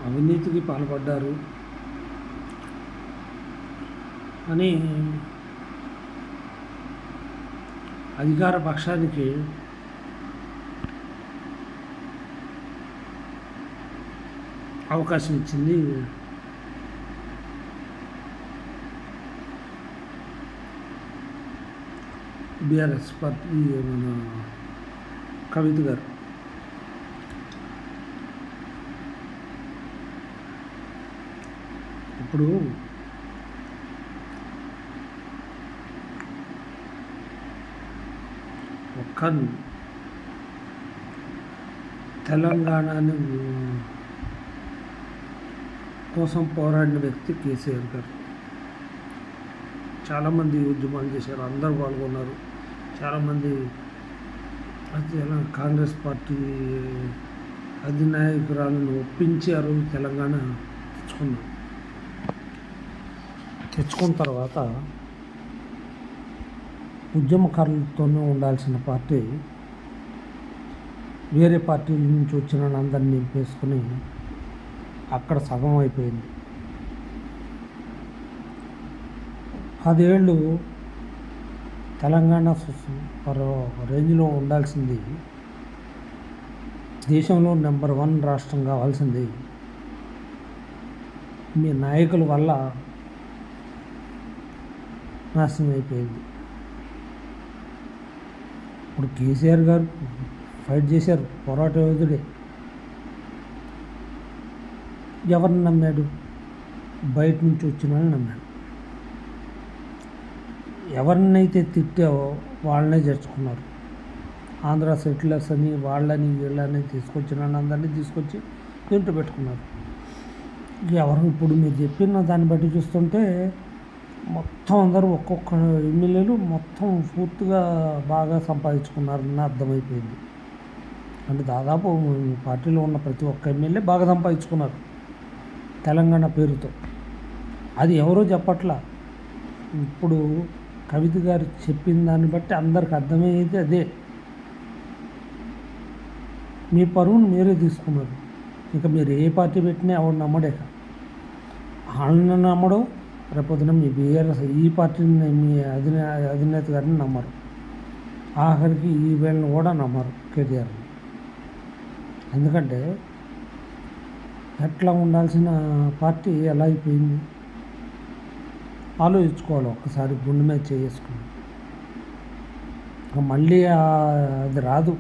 అవినీతికి పాల్పడ్డారు అని అధికార పక్షానికి అవకాశం ఇచ్చింది బీఆర్ఎస్ పార్టీ మన కవిత గారు. ఇప్పుడు ఒక్క తెలంగాణని కోసం పోరాడిన వ్యక్తి కేసీఆర్ గారు. చాలామంది ఉద్యమాలు చేశారు, అందరూ పాల్గొన్నారు. చాలామంది కాంగ్రెస్ పార్టీ అధినాయకురాలను ఒప్పించి ఆ రోజు తెలంగాణ తెచ్చుకున్న తర్వాత ఉద్యమకారులతోనే ఉండాల్సిన పార్టీ వేరే పార్టీల నుంచి వచ్చిన అందరినీ నింపేసుకుని అక్కడ సగం అయిపోయింది. 10 ఏళ్ళు తెలంగాణ రేంజ్లో ఉండాల్సింది, దేశంలో నెంబర్ 1 రాష్ట్రం కావాల్సింది మీ నాయకుల వల్ల నాశనం అయిపోయింది. ఇప్పుడు కేసీఆర్ గారు ఫైట్ చేశారు, పోరాట యోధుడే. ఎవరిని నమ్మాడు? బయట నుంచి వచ్చిన వాళ్ళని నమ్మాడు. ఎవరినైతే తిట్టావో వాళ్ళనే చేర్చుకున్నారు. ఆంధ్ర సెటిలర్స్ అని వాళ్ళని వీళ్ళని తీసుకొచ్చిన అందరినీ తీసుకొచ్చి దీంట్లో పెట్టుకున్నారు. ఎవరు ఇప్పుడు మీరు చెప్పిన దాన్ని బట్టి చూస్తుంటే మొత్తం అందరూ ఒక్కొక్క ఎమ్మెల్యేలు మొత్తం పూర్తిగా బాగా సంపాదించుకున్నారని అర్థమైపోయింది. అంటే దాదాపు పార్టీలో ఉన్న ప్రతి ఒక్క ఎమ్మెల్యే బాగా సంపాదించుకున్నారు తెలంగాణ పేరుతో. అది ఎవరో చెప్పట్లా. ఇప్పుడు కవిత గారు చెప్పిన దాన్ని బట్టి అందరికి అర్థమయ్యేది అదే. మీ పరువును మీరే తీసుకున్నారు. ఇంకా మీరు ఏ పార్టీ పెట్టినా ఎవరు నమ్మడేక. వాళ్ళని నమ్మడం, రేపొద్దున మీ బీఆర్ఎస్ ఈ పార్టీని మీ అధినేత గారిని నమ్మరు. ఆఖరికి ఈ వీళ్ళని కూడా నమ్మరు, కేటీఆర్ని. ఎందుకంటే ఎట్లా ఉండాల్సిన పార్టీ ఎలా అయిపోయింది ఆలోచించుకోవాలి. ఒక్కసారి గుండె మీద చేసుకుని మళ్ళీ అది రాదు.